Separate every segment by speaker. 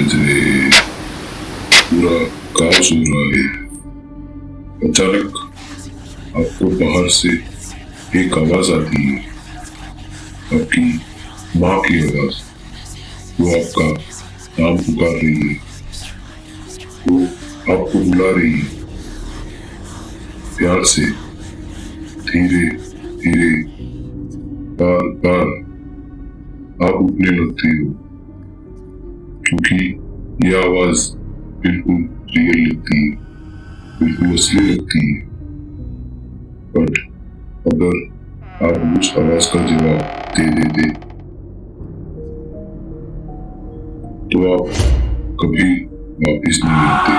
Speaker 1: बज रहे हैं, पूरा गांव सुन रहा है। अचानक आपको बाहर से एक आवाज आती है, आपकी माँ की आवाज। वो आपका नाम पुकार रही है, वो आपको बुला रही है, प्यार से, धीरे धीरे, बार बार। आप उठने लगते हो क्योंकि यह आवाज बिल्कुल रियल लगती है, बिल्कुल असली लगती है। बट अगर आप उस आवाज का जवाब दे देते तो आप कभी वापिस नहीं आते,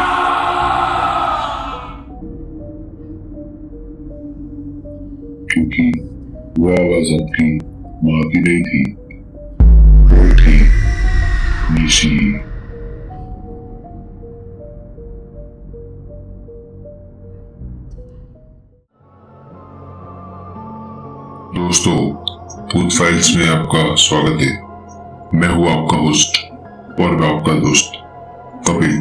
Speaker 1: क्योंकि वो आवाज आपकी माँ की नहीं थी, वो थी निशी। दोस्तों, भूत फाइल्स में आपका स्वागत है। मैं हूँ आपका होस्ट और मैं आपका दोस्त कपिल।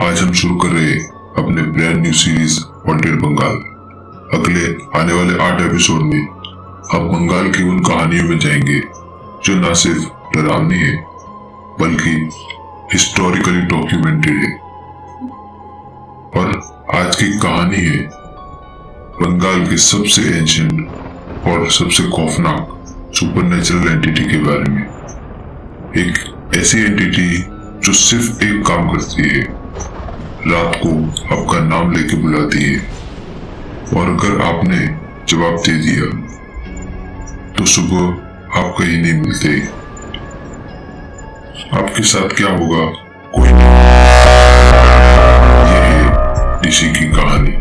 Speaker 1: आज हम शुरू कर रहे हैं अपने brand new series haunted Bengal. अगले आने वाले 8 एपिसोड में हम बंगाल की उन कहानियों में जाएंगे जो न सिर्फ डरावनी है बल्कि हिस्टोरिकली डॉक्यूमेंटेड है। और आज की कहानी है बंगाल के सबसे एंशिएंट और सबसे खौफनाक सुपरनेचुरल एंटिटी के बारे में। एक ऐसी एंटिटी जो सिर्फ एक काम करती है, रात को आपका नाम लेके बुलाती है, और अगर आपने जवाब दे दिया तो सुबह आप कहीं नहीं मिलते। आपके साथ क्या होगा कोई नहीं। ये है निशी की कहानी।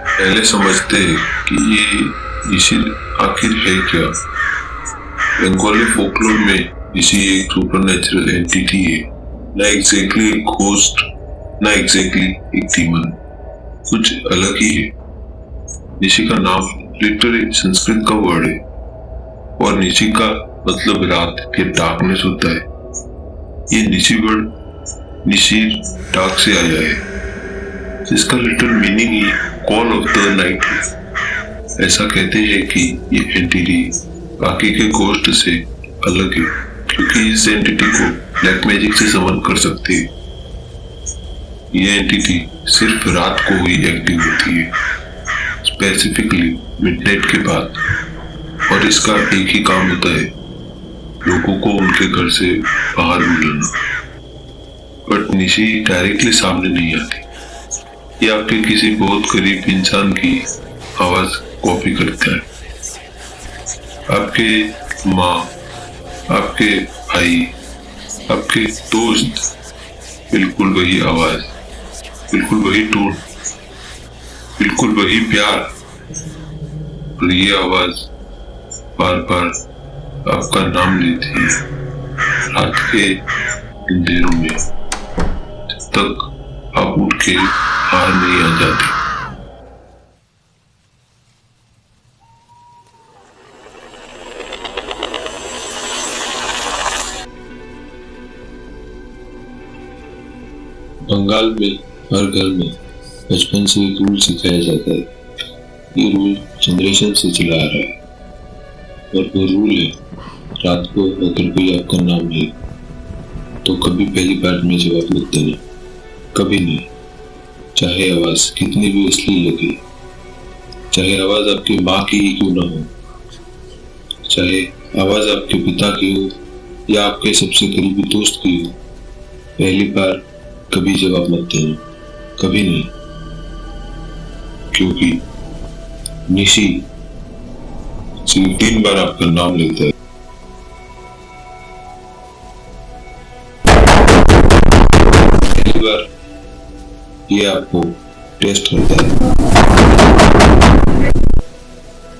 Speaker 1: पहले समझते हैं कि ये निशी आखिर है क्या। बंगाली फोकलोर में निशी एक सुपरनेचुरल एंटिटी है, ना एग्जैक्टली एक घोस्ट, ना एग्जैक्टली एक डीमन, कुछ अलग ही है। निशी का नाम लिटरली संस्कृत का वर्ड है और निशी का मतलब रात के डार्कनेस होता है। ये निशी वर्ड निशी डार्क से आया है, जिसका literal meaning he call of the night है। ऐसा कहते हैं कि ये एंटिटी बाकी के घोस्ट से अलग है क्योंकि इस एंटिटी को ब्लैक मैजिक से समन कर सकते हैं। ये एंटिटी सिर्फ रात को ही एक्टिव होती है, स्पेसिफिकली मिडनाइट के बाद, और इसका एक ही काम होता है, लोगों को उनके घर से बाहर बुलाना। बट निशी डायरेक्टली सामने नहीं आती, ये आपके किसी बहुत करीब इंसान की आवाज कॉपी करता है। आपके माँ, आपके भाई, आपके दोस्त, बिल्कुल वही आवाज, बिल्कुल वही टोन, बिल्कुल वही प्यार। और ये आवाज बार बार आपका नाम लेती है रात के अंधेरों में, जब तक आप उठ के बाहर नहीं आ जाते।
Speaker 2: बंगाल में हर घर में बचपन से एक रूल सिखाया जाता है। ये रूल जनरेशन से चला आ रहा है, और वो रूल है, रात को अगर कोई आपका नाम ले तो कभी पहली बार में जवाब मत देना, कभी नहीं। चाहे आवाज कितनी भी असली लगे, चाहे आवाज आपकी माँ की ही क्यों ना हो, चाहे आवाज आपके पिता की हो या आपके सबसे करीबी दोस्त की हो, पहली बार कभी जवाब मत देना, कभी नहीं। क्योंकि निशी सिर्फ 3 बार आपका नाम लेता है। पहली बार ये आपको टेस्ट करता है,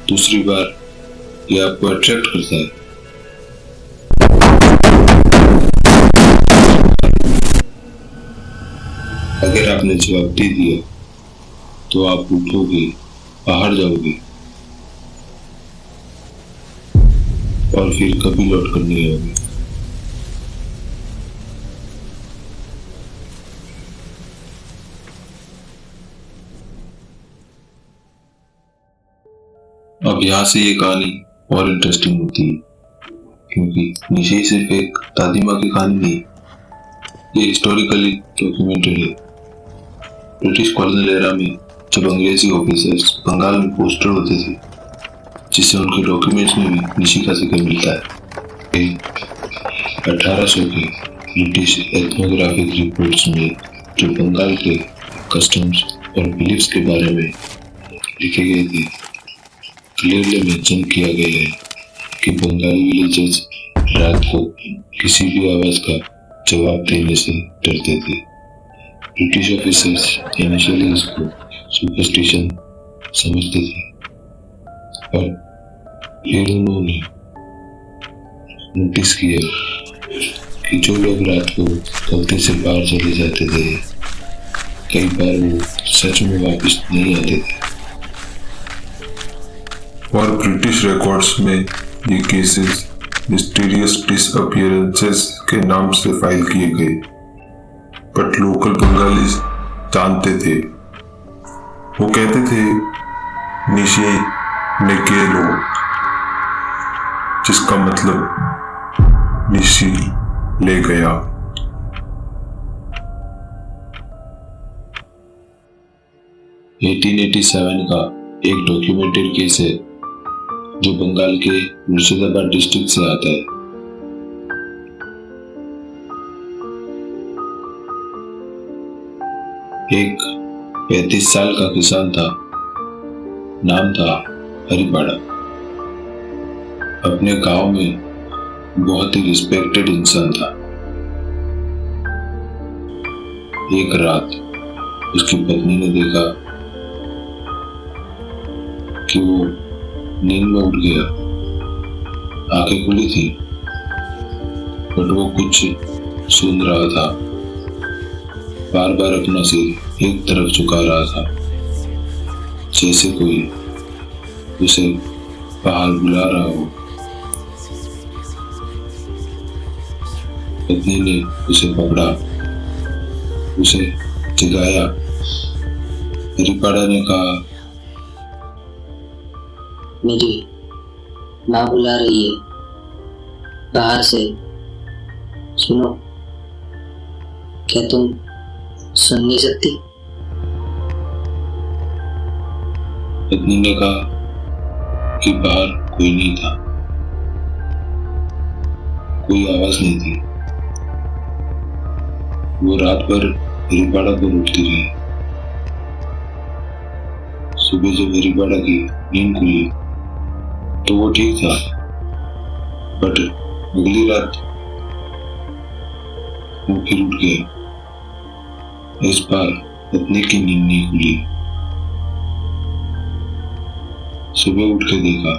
Speaker 2: दूसरी बार ये आपको अट्रैक्ट करता है, अगर आपने जवाब दे दिया तो आप उठोगे, बाहर जाओगे और फिर कभी लौट कर नहीं आओगे। अब यहाँ से ये कहानी और इंटरेस्टिंग होती है, क्योंकि निशी सिर्फ एक दादी माँ की कहानी नहीं, ये हिस्टोरिकली डॉक्यूमेंटेड है। ब्रिटिश कॉलोनियल एरा में जब अंग्रेजी ऑफिसर्स बंगाल में पोस्टर होते थे, जिससे उनके डॉक्यूमेंट्स में भी निशी का जिक्र मिलता है। 1800 के ब्रिटिश एथनोग्राफिक रिपोर्ट्स में जो बंगाल के कस्टम्स और बिलीफ्स के बारे में लिखे गए थे, क्लियरली मेंशन किया गया है कि बंगाली विलेजर्स रात को किसी भी आवाज का जवाब देने से डरते थे। ब्रिटिश ऑफिसर्स इनिशियली इसको सुपरस्टिशन समझते थे, पर फिर उन्होंने नोटिस किया कि जो लोग रात को गलती से बाहर चले जाते थे, कई बार वो सच में वापस नहीं आते थे।
Speaker 1: और ब्रिटिश रिकॉर्ड्स में ये केसेस मिस्टीरियस डिसअपीयरेंसेस के नाम से फाइल किए गए, बट लोकल बंगालीज जानते थे। वो कहते थे निशी नेकेलो, जिसका मतलब निशी ले गया।
Speaker 2: (1887) का एक डॉक्यूमेंटेड केस है जो बंगाल के मुर्शिदाबाद डिस्ट्रिक्ट से आता है। एक 35 साल का किसान था, नाम था हरिपाड़ा। अपने गांव में बहुत ही रिस्पेक्टेड इंसान था। एक रात उसकी पत्नी ने देखा कि वो नींद में उठ गया। आंखें खुली थी, बट वो कुछ सुन रहा था। बार बार अपना सिर एक तरफ झुका रहा था, जैसे कोई उसे बाहर बुला रहा हो। पत्नी ने उसे पकड़ा, उसे जगाया। हरिपाड़ा ने कहा,
Speaker 3: मेरी माँ बुला रही है बाहर से, सुनो। क्या तुम सुन नहीं सकती?
Speaker 2: पत्नी ने कहा कि बाहर कोई नहीं था, कोई आवाज नहीं थी। वो रात भर हरिपाड़ा को रोकती रही। सुबह जब हरिपाड़ा की नींद खुली तो वो ठीक था, बट अगली रात वो फिर उठ गया। इस बार पत्नी की नींद नहीं खुली। सुबह उठ के देखा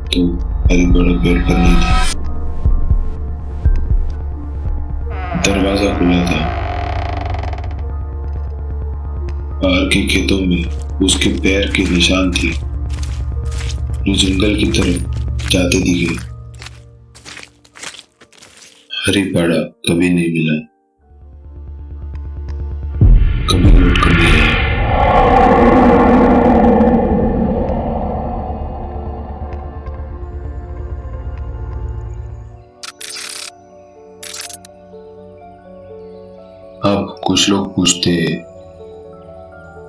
Speaker 2: तो हरिपाड़ा बेड पर नहीं था। दरवाजा खुला था। बाहर के खेतों में उसके पैर के निशान थे, जो जंगल की तरफ जाते दिखे। हरिपाड़ा कभी नहीं मिला, कभी लौट कर नहीं आया। अब कुछ लोग पूछते हैं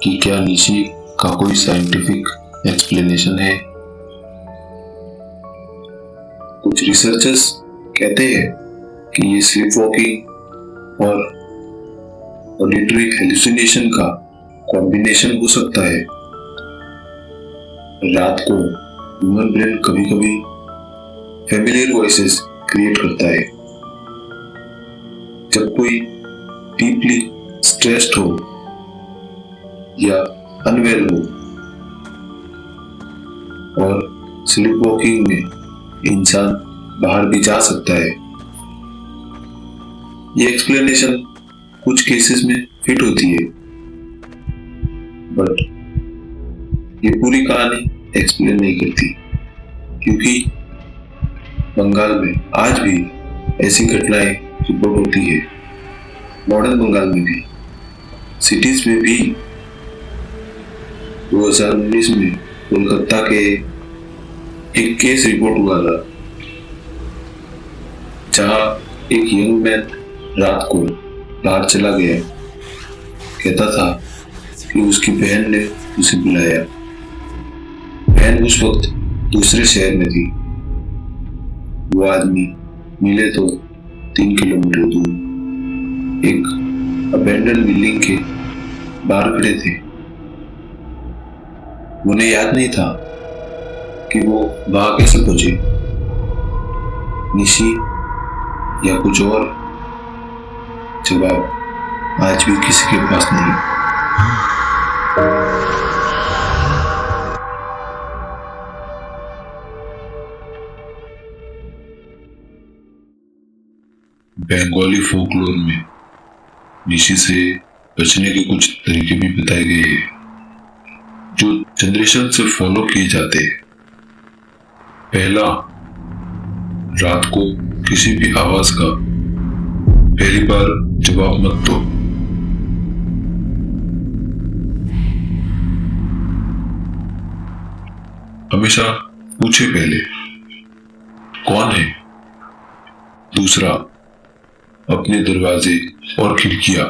Speaker 2: कि क्या निशी का कोई साइंटिफिक एक्सप्लेनेशन है। कुछ रिसर्चर्स कहते हैं कि ये स्लीप वॉकिंग और ऑडिटरी हेलुसिनेशन का कॉम्बिनेशन हो सकता है। रात को ह्यूमन ब्रेन कभी कभी फेमिलियर वॉइसेस क्रिएट करता है। जब कोई डीपली स्ट्रेस्ड हो या अनवेल हो, और स्लीप वॉकिंग में इंसान बाहर भी जा सकता है। ये एक्सप्लेनेशन कुछ केसेस में फिट होती है, बट ये पूरी कहानी एक्सप्लेन नहीं करती, क्योंकि बंगाल में आज भी ऐसी घटनाएं रिपोर्ट होती है। मॉडर्न बंगाल में भी, सिटीज में भी। 2019 में कोलकाता के एक केस रिपोर्ट हुआ था, जहां एक यंग मैन रात को बाहर चला गया। कहता था कि उसकी बहन ने उसे बुलाया। बहन उस वक्त दूसरे शहर में थी। वो आदमी मिले तो 3 किलोमीटर दूर एक अबेंडन बिल्डिंग के बाहर खड़े थे। उन्हें याद नहीं था कि वो वहां कैसे पहुंचे। निशी या कुछ और जवाब आज भी किसी के पास नहीं।
Speaker 1: बंगाली फोकलोर में निशी से बचने के कुछ तरीके भी बताए गए हैं, जो जनरेशन से फॉलो किए जाते हैं। पहला, रात को किसी भी आवाज का पहली बार जवाब मत दो। हमेशा पूछे पहले कौन है। दूसरा, अपने दरवाजे और खिड़कियां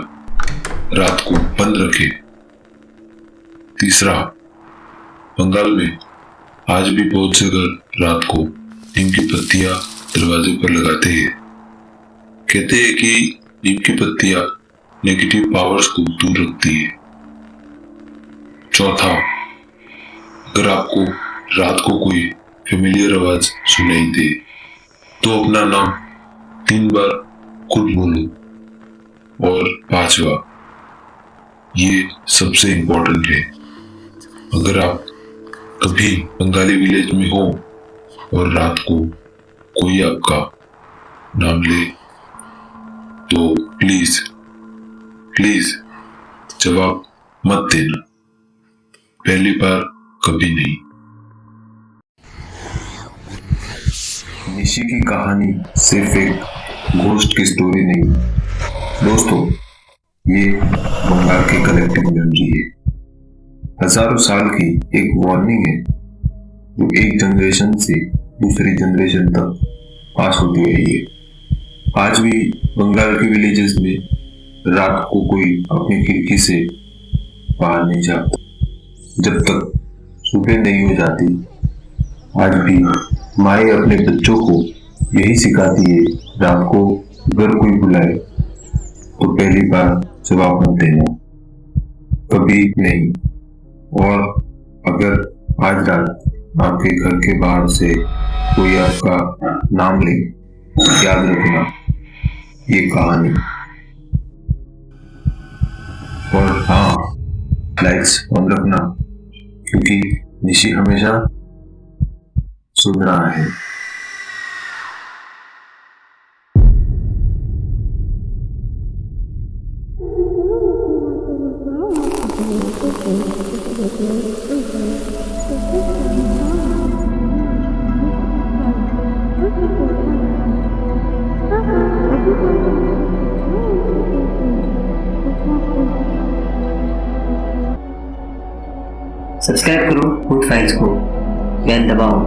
Speaker 1: रात को बंद रखें। तीसरा, बंगाल में आज भी बहुत जगह रात को नीम की पत्तियां दरवाजे पर लगाते हैं। कहते हैं कि नीम की पत्तियां नेगेटिव पावर्स को दूर रखती है। चौथा, अगर आपको रात को कोई फेमिलियर आवाज सुनाई दे तो अपना नाम 3 बार खुद बोलो। और 5वां, ये सबसे इंपॉर्टेंट है, अगर आप कभी बंगाली विलेज में हो और रात को कोई आपका नाम ले तो प्लीज जवाब मत देना। पहली बार कभी नहीं। निशी की कहानी सिर्फ एक घोस्ट की स्टोरी नहीं दोस्तों, ये बंगाल की कलेक्टिव मेमोरी है। हजारों साल की एक वार्निंग है, जो एक जनरेशन से दूसरी जनरेशन तक पास होती रही है। आज भी बंगाल के विलेजेस में रात को कोई अपनी खिड़की से बाहर नहीं जाता जब तक सुबह नहीं हो जाती। आज भी माएँ अपने बच्चों को यही सिखाती है, रात को अगर कोई बुलाए तो पहली बार जवाब मत देना, कभी नहीं। और अगर आज रात आपके घर के बाहर से कोई आपका नाम ले, याद रखना ये कहानी। और हाँ, लाइट्स ऑन रखना, क्योंकि निशी हमेशा सुन रहा है।
Speaker 3: सब्सक्राइब करो भूत फाइल्स को, बेल दबाओ।